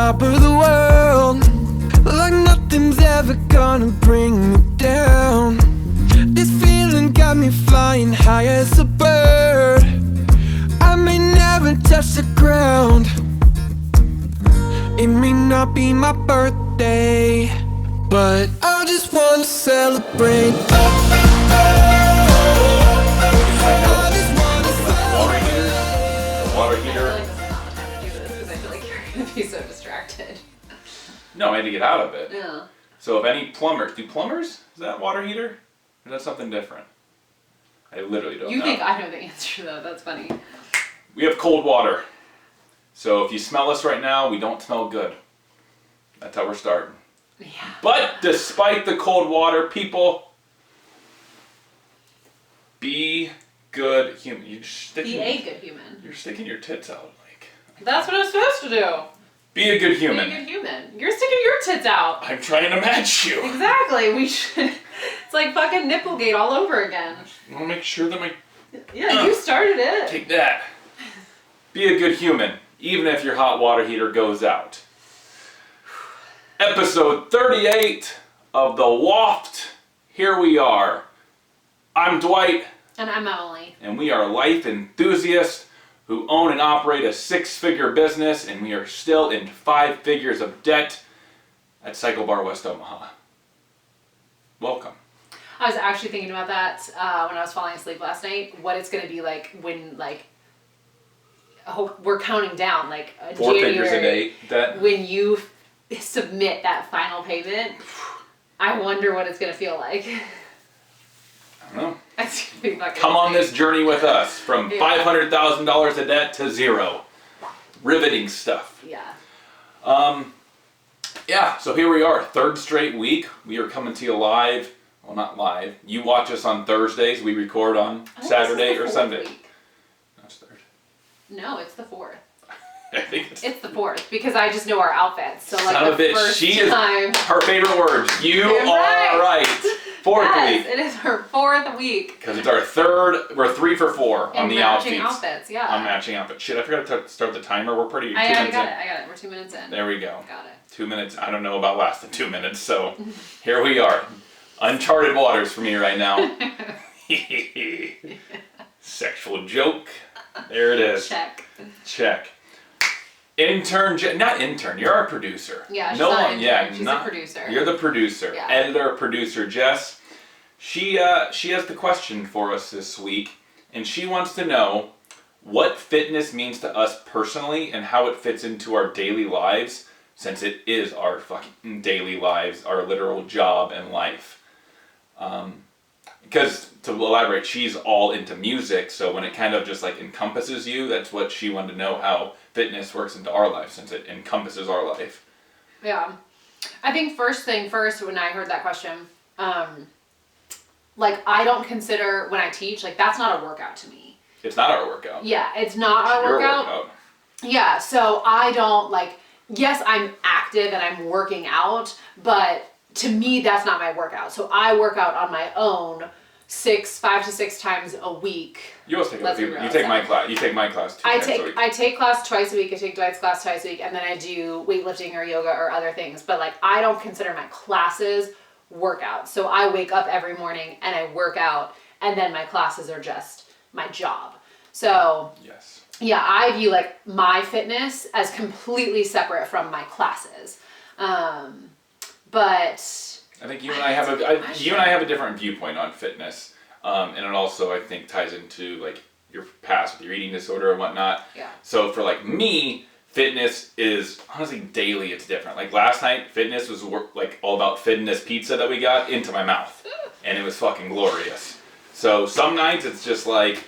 top of the world, like nothing's ever gonna bring me down. This feeling got me flying high as a bird. I may never touch the ground. It may not be my birthday, but I just wanna celebrate. I just wanna celebrate. Water heater. Because I feel like you're gonna be so distracted. No, I had to get out of it. Yeah. So if any plumbers, do plumbers, is that water heater? Or is that something different? I literally don't know. You think I know the answer though, that's funny. We have cold water. So if you smell us right now, we don't smell good. That's how we're starting. Yeah. But despite the cold water, people, be good human. Be a good human. You're sticking your tits out like. That's what I'm supposed to do. Be a good human. Be a good human. You're sticking your tits out. I'm trying to match you. Exactly. We should. It's like fucking Nipplegate all over again. I want to make sure that my. Yeah, you started it. Take that. Be a good human, even if your hot water heater goes out. Episode 38 of the Waft. Here we are. I'm Dwight. And I'm Emily. And we are life enthusiasts who own and operate a 6-figure business, and we are still in 5 figures of debt at Cycle Bar West Omaha. Welcome. I was actually thinking about that when I was falling asleep last night. What it's going to be like when, like, we're counting down, like 4 January, figures a day debt. when you submit that final payment. I wonder what it's going to feel like. I don't know. That's gonna be fucking Come on insane. this journey with us from $500,000 of debt to 0. Riveting stuff. Yeah. Yeah, so here we are, 3rd straight week. We are coming to you live. Well, not live. You watch us on Thursdays. We record on Saturday or Sunday. Week. No, it's 3rd. No, it's the 4th. I think it's It's the 4th because I just know our outfits. So like son of a the bitch. first She time. is her favorite words. You You're are right. 4th Yes, week. it is her 4th week. Because it's our 3rd. We're 3 for 4 on And the matching outfits. outfits, yeah. On matching outfits. Shit, I forgot to start the timer. We're pretty. I 2 got minutes in. it. I got it. We're 2 minutes in. There we go. Got it. 2 minutes. I don't know about less than 2 minutes. So here we are. Uncharted waters for me right now. Sexual joke. There it is. Check. Intern, not intern. You're our producer. Yeah, she's no not one. an Yeah, intern, she's not, a producer. You're the producer, Yeah. editor, producer. Jess. She has the question for us this week, and she wants to know what fitness means to us personally and how it fits into our daily lives, since it is our fucking daily lives, our literal job and life. Because to elaborate, she's all into music, so when it kind of just like encompasses you, that's what she wanted to know, how fitness works into our life, since it encompasses our life. Yeah. I think first thing first, when I heard that question, like I don't consider when I teach, like that's not a workout to me. It's not our workout. Yeah, it's not our Your workout. Yeah, so I don't like, yes, I'm active and I'm working out, but to me, that's not my workout. So I work out on my own 5 to 6 times a week. You always take Let's be you real, take so. my class. You take my class 2 times a week. I take class twice a week. I take Dwight's class twice a week, and then I do weightlifting or yoga or other things. But like, I don't consider my classes workouts. So I wake up every morning and I work out, and then my classes are just my job. So Yes. yeah, I view like my fitness as completely separate from my classes. But I think you and I have a different viewpoint on fitness, and it also I think ties into like your past with your eating disorder and whatnot. Yeah. So for like me, fitness is honestly daily. It's different. Like last night, fitness was like all about fitting this pizza that we got into my mouth, and it was fucking glorious. So some nights it's just like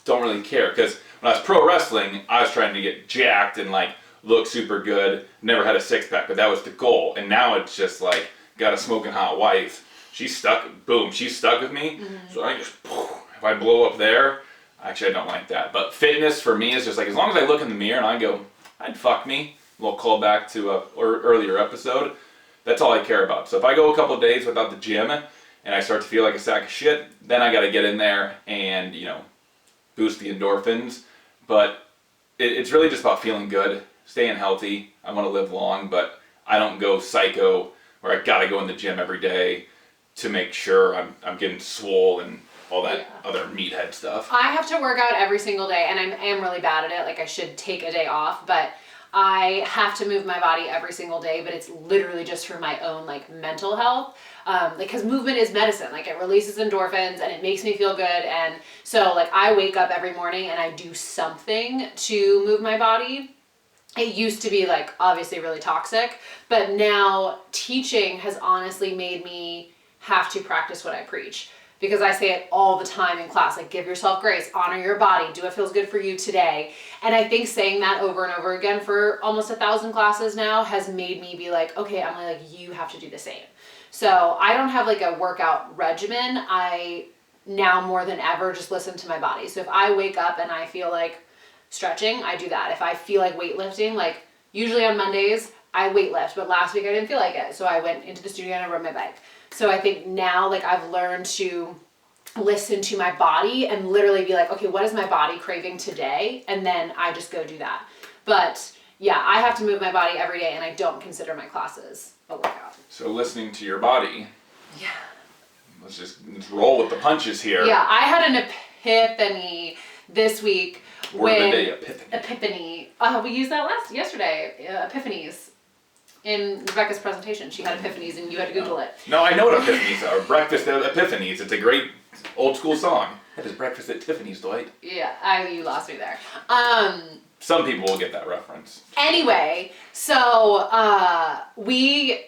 don't really care, because when I was pro wrestling, I was trying to get jacked and like look super good. Never had a 6-pack, but that was the goal. And now it's just like, got a smoking hot wife. She's stuck with me. Mm-hmm. So I just, if I blow up there, actually I don't like that. But fitness for me is just like, as long as I look in the mirror and I go, I'd fuck me. A little callback to a earlier episode. That's all I care about. So if I go a couple of days without the gym and I start to feel like a sack of shit, then I got to get in there and, boost the endorphins. But it's really just about feeling good, staying healthy. I want to live long, but I don't go psycho where I gotta go in the gym every day to make sure I'm getting swole and all that other meathead stuff. I have to work out every single day, and I am really bad at it. Like, I should take a day off, but I have to move my body every single day, but it's literally just for my own, like, mental health. Because movement is medicine. Like, it releases endorphins and it makes me feel good. And so, like, I wake up every morning and I do something to move my body. It used to be, like, obviously really toxic, but now teaching has honestly made me have to practice what I preach. Because I say it all the time in class, like, give yourself grace, honor your body, do what feels good for you today. And I think saying that over and over again for almost 1,000 classes now has made me be like, okay, Emily, like, you have to do the same. So I don't have like a workout regimen. I now more than ever just listen to my body. So if I wake up and I feel like stretching, I do that. If I feel like weightlifting, like usually on Mondays, I weightlift, but last week I didn't feel like it. So I went into the studio and I rode my bike. So I think now, like, I've learned to listen to my body and literally be like, okay, what is my body craving today? And then I just go do that. But yeah, I have to move my body every day, and I don't consider my classes a workout. So listening to your body. Yeah. Let's roll with the punches here. Yeah, I had an epiphany this week. Word of the day, epiphany. Epiphany. We used that yesterday. Epiphanies. In Rebecca's presentation, she had epiphanies, and you had to Google it. No, I know what epiphanies are. Breakfast at Epiphanies. It's a great old school song. That is Breakfast at Tiffany's, Dwight. Yeah, you lost me there. Some people will get that reference. Anyway, so we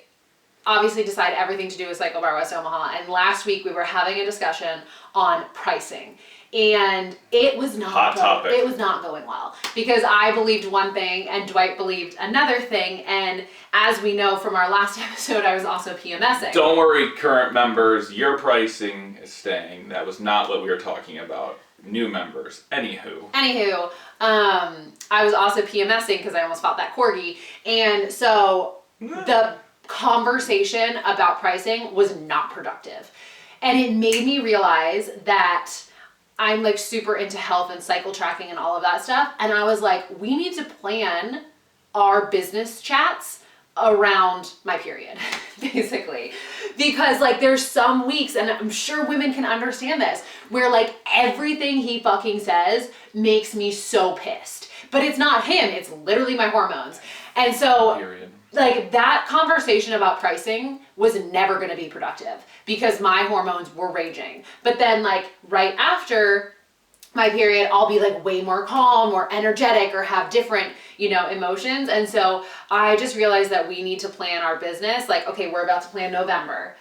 obviously decide everything to do with Cycle Bar West Omaha, and last week we were having a discussion on pricing. And it was not going well, because I believed one thing and Dwight believed another thing, and as we know from our last episode, I was also PMSing. Don't worry, current members, your pricing is staying. That was not what we were talking about. New members. Anywho, I was also PMSing because I almost fought that corgi, and so the conversation about pricing was not productive, and it made me realize that I'm like super into health and cycle tracking and all of that stuff. And I was like, we need to plan our business chats around my period, basically. Because like there's some weeks, and I'm sure women can understand this, where like everything he fucking says makes me so pissed. But it's not him, it's literally my hormones. And so period. Like that conversation about pricing was never going to be productive because my hormones were raging. But then like right after my period, I'll be like way more calm or energetic or have different, emotions. And so I just realized that we need to plan our business. Like, okay, we're about to plan November.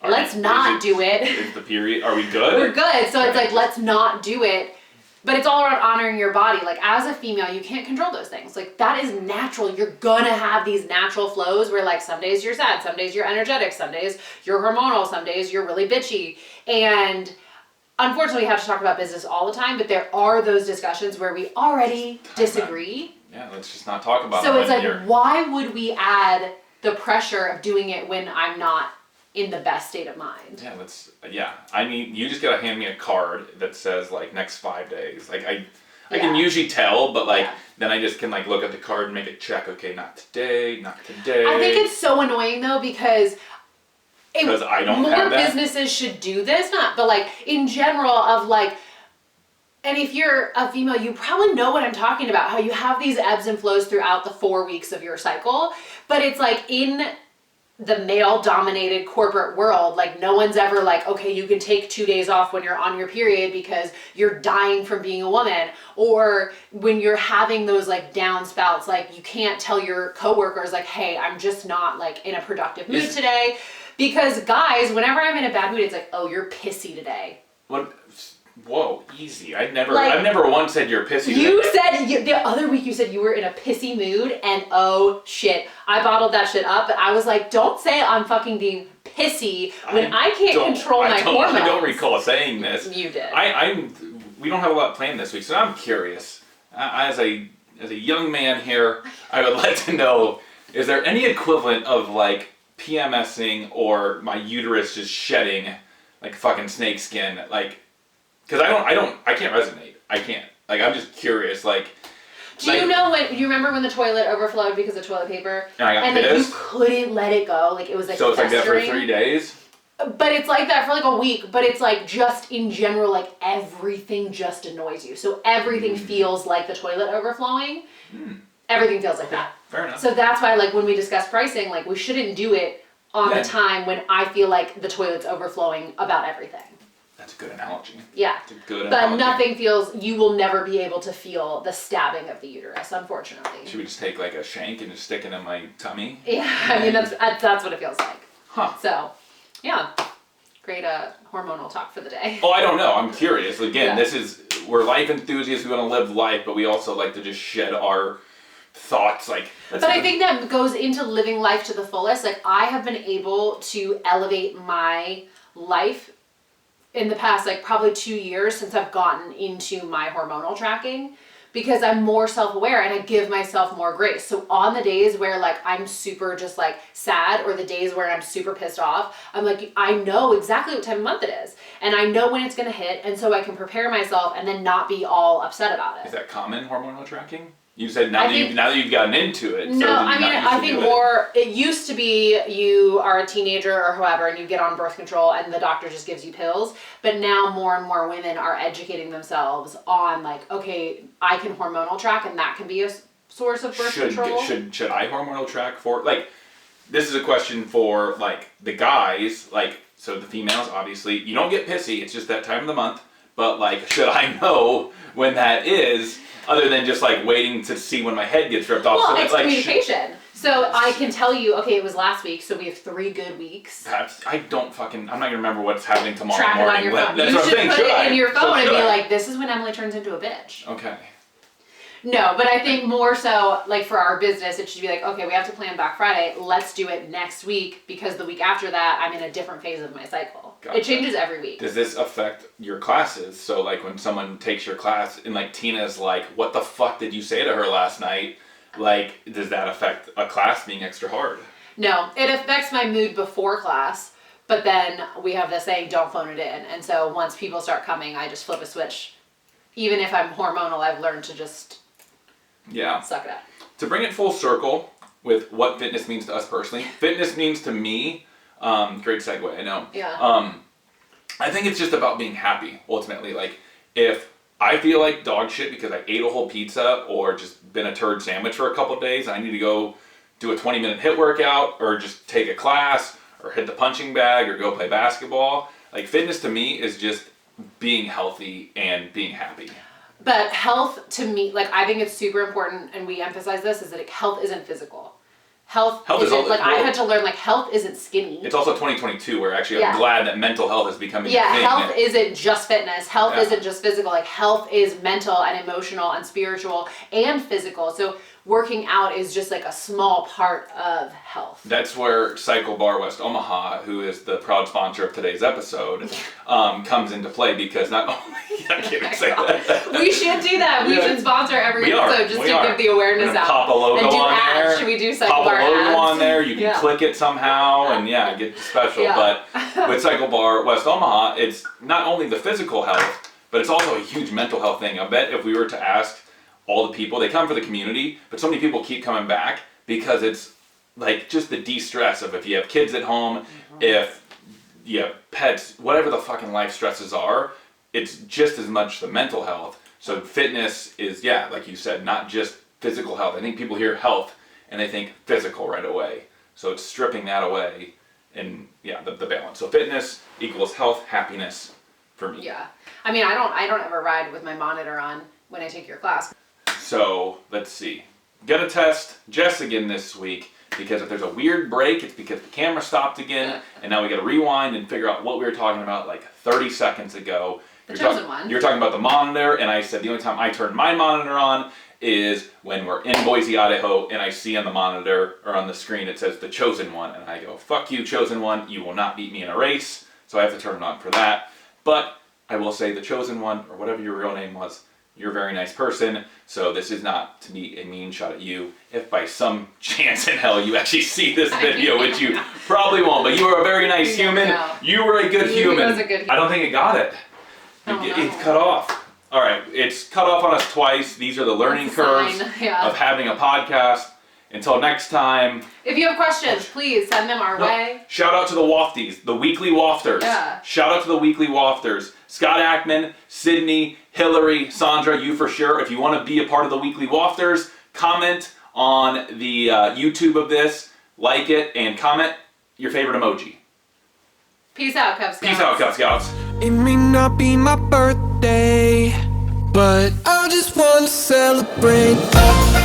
Let's not do it. Is the period, are we good? We're good. So it's like, let's not do it. But it's all around honoring your body. Like as a female, you can't control those things. Like that is natural. You're gonna have these natural flows where like some days you're sad, some days you're energetic, some days you're hormonal, some days you're really bitchy. And unfortunately we have to talk about business all the time, but there are those discussions where we already disagree. Yeah, let's just not talk about it. So it's like, why would we add the pressure of doing it when I'm not in the best state of mind? I mean, you just gotta hand me a card that says like next 5 days. Like I can usually tell, but like then I just can like look at the card and make a check. Okay, not today, not today. I think it's so annoying though because I don't have that. More businesses should do this, but like in general of like, and if you're a female, you probably know what I'm talking about, how you have these ebbs and flows throughout the 4 weeks of your cycle, but it's like in the male-dominated corporate world, like no one's ever like, okay, you can take 2 days off when you're on your period because you're dying from being a woman, or when you're having those like down spouts, like you can't tell your coworkers like, hey, I'm just not like in a productive mood today, because guys, whenever I'm in a bad mood, it's like, oh, you're pissy today. What? Whoa, easy. I've never once said you're pissy. The other week you said you were in a pissy mood, and oh shit, I bottled that shit up, but I was like, don't say I'm fucking being pissy when I can't control my hormones. I don't recall saying this. You did. We don't have a lot planned this week, so I'm curious. As a young man here, I would like to know, is there any equivalent of like PMSing or my uterus just shedding like fucking snake skin, like? Because I can't resonate. I can't. Like, I'm just curious, like... Do you know when you remember when the toilet overflowed because of toilet paper? And I got and like, pissed. you couldn't let it go. Like it was like So it's like that for festering. 3 days? But it's like that for like a week, but it's like just in general, like everything just annoys you. So everything feels like the toilet overflowing. Everything feels like that. Fair enough. So that's why, like, when we discuss pricing, like, we shouldn't do it on the time when I feel like the toilet's overflowing about everything. That's a good analogy. Yeah. It's a good But analogy. nothing feels, you will never be able to feel the stabbing of the uterus, unfortunately. Should we just take like a shank and just stick it in my tummy? Yeah, I mean, that's what it feels like. Huh. So, yeah. Great hormonal talk for the day. Oh, I don't know. I'm curious. Again, Yeah. we're life enthusiasts. We want to live life, but we also like to just shed our thoughts. Like, But I think that goes into living life to the fullest. Like, I have been able to elevate my life in the past, like, probably 2 years since I've gotten into my hormonal tracking, because I'm more self-aware and I give myself more grace. So on the days where, like, I'm super just, like, sad, or the days where I'm super pissed off, I'm like, I know exactly what time of month it is. And I know when it's going to hit, and so I can prepare myself and then not be all upset about it. Is that common, hormonal tracking? You said now that you've gotten into it. No, I mean, I think more, it used to be you are a teenager or whoever and you get on birth control and the doctor just gives you pills. But now more and more women are educating themselves on, like, okay, I can hormonal track and that can be a source of birth control. Should I hormonal track for, like, this is a question for, like, the guys, like, so the females, obviously, you don't get pissy, it's just that time of the month. But, like, should I know when that is? Other than just like waiting to see when my head gets ripped off. Well, So it's like, communication. So I can tell you, okay, it was last week, so we have 3 good weeks. I'm not gonna remember what's happening tomorrow Track morning. it on your phone. That's You what I'm should saying. put Should it I? in your phone and be I? like, this is when Emily turns into a bitch. Okay. No, but I think more so, like, for our business, it should be like, okay, we have to plan Black Friday. Let's do it next week, because the week after that, I'm in a different phase of my cycle. Gotcha. It changes every week. Does this affect your classes? So like when someone takes your class and like Tina's like, what the fuck did you say to her last night? Like, does that affect a class being extra hard? No, it affects my mood before class, but then we have this saying, don't phone it in. And so once people start coming, I just flip a switch. Even if I'm hormonal, I've learned to just suck it up. To bring it full circle with what fitness means to us personally, fitness means to me, great segue, I know. Yeah. I think it's just about being happy, ultimately. Like, if I feel like dog shit because I ate a whole pizza or just been a turd sandwich for a couple of days, I need to go do a 20-minute HIIT workout or just take a class or hit the punching bag or go play basketball. Like, fitness to me is just being healthy and being happy. But health, to me, like, I think it's super important, and we emphasize this, is that health isn't physical. Health isn't, like, I had to learn, like, health isn't skinny. It's also 2022, where actually I'm glad that mental health is becoming a thing. Health isn't just fitness. Health isn't just physical. Like, health is mental and emotional and spiritual and physical. So working out is just like a small part of health. That's where Cycle Bar West Omaha, who is the proud sponsor of today's episode, comes into play, because not only I can't even say that. We should do that. We should sponsor every episode just to give the awareness out. Pop a logo and do on ads. there. Should we do Cycle Pop Bar a logo ads? on there. You can click it somehow and get special. But with Cycle Bar West Omaha, it's not only the physical health, but it's also a huge mental health thing. I bet if we were to ask all the people, they come for the community, but so many people keep coming back because it's like just the de-stress of if you have kids at home, if you have pets, whatever the fucking life stresses are, it's just as much the mental health. So fitness is, like you said, not just physical health. I think people hear health and they think physical right away. So it's stripping that away and the balance. So fitness equals health, happiness for me. Yeah. I mean, I don't ever ride with my monitor on when I take your class. So let's see. Gonna test Jess again this week, because if there's a weird break, it's because the camera stopped again, and now we gotta rewind and figure out what we were talking about like 30 seconds ago. The chosen one. You're talking about the monitor, and I said the only time I turn my monitor on is when we're in Boise, Idaho, and I see on the monitor or on the screen it says the chosen one, and I go, fuck you, chosen one, you will not beat me in a race, so I have to turn it on for that. But I will say the chosen one, or whatever your real name was, you're a very nice person, so this is not to be a mean shot at you. If by some chance in hell you actually see this video, which you probably won't, but you are a very nice human. No. You were a good human. Was a good human. I don't think it got it. It cut off. All right, it's cut off on us twice. These are the learning curves of having a podcast. Until next time. If you have questions, please send them our way. Shout out to the Wafties, the weekly Wafters. Yeah. Shout out to the weekly Wafters. Scott Ackman, Sydney, Hillary, Sandra, you for sure. If you want to be a part of the weekly Wafters, comment on the YouTube of this, like it, and comment your favorite emoji. Peace out, Cub Scouts. Peace out, Cub Scouts. It may not be my birthday, but I just want to celebrate.